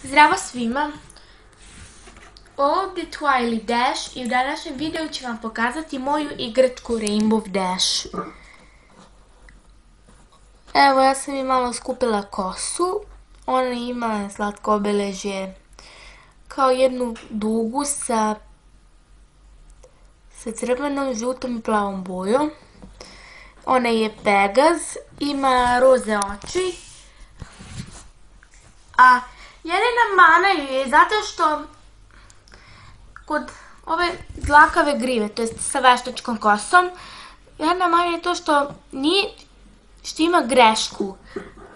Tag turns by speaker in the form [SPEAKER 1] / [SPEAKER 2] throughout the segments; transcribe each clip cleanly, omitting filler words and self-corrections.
[SPEAKER 1] Zdravo svima, ovdje Twily Dash i u današnjem videu ću vam pokazati moju igračku Rainbow Dash. Evo, ja sam i malo skupila kosu, ona ima slatko obeležje kao jednu dugu sa crvenom, žutom i plavom bojom. Ona je Pegaz, ima roze oči, a jedina mana je zato što kod ove dlakave grive, to jest sa veštačkom kosom, jedna mana je to što ima grešku.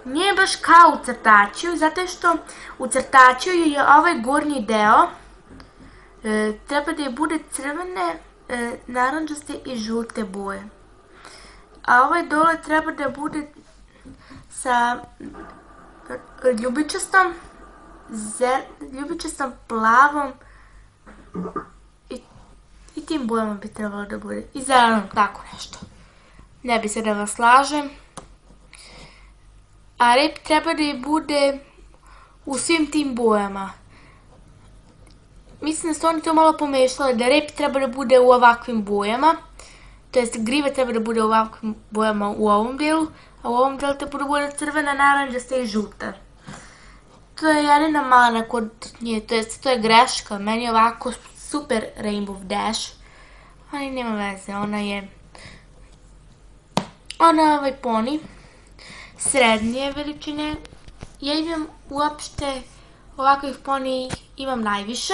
[SPEAKER 1] Nije baš kao u crtačiju, zato što u crtačiju je ovaj gornji deo, treba da je bude crvene, narandžaste i žute boje. A ovaj dole treba da bude sa ljubičastom, plavom i tim bojama bi trebalo da bude. I zelenom, tako nešto. Ne bi se da vas lažem. A rep treba da bude u svim tim bojama. Mislim da su oni to malo pomešali, da rep treba da bude u ovakvim bojama. To jest griva treba da bude u ovakvim bojama u ovom delu, a u ovom delu treba da bude crvena, naranđasta i žuta. To je jedina mana kod nje, to jest to je greška. Meni je ovako super Rainbow Dash, ali nema veze, ona je ovaj poni srednje veličine. Ja imam uopšte ovakvih poni, imam najviše.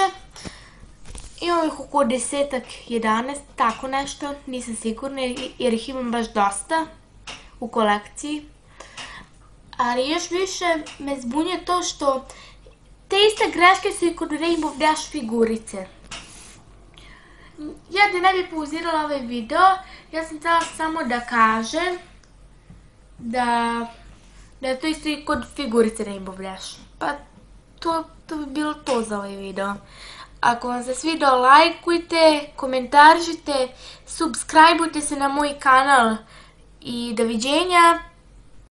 [SPEAKER 1] Imam ih oko 10-ak, 11, tako nešto, nisam sigurna jer ih imam baš dosta u kolekciji. Ali još više me zbunjuje to što te iste greške su i kod Rainbow Dash figurice. Ja da ne bi pauzirala ovaj video, ja sam htjela samo da kažem da je to isto i kod figurice Rainbow Dash. Pa to bi bilo to za ovaj video. Ako vam se svidao, lajkujte, komentarišite, subscribeujte se na moj kanal i doviđenja.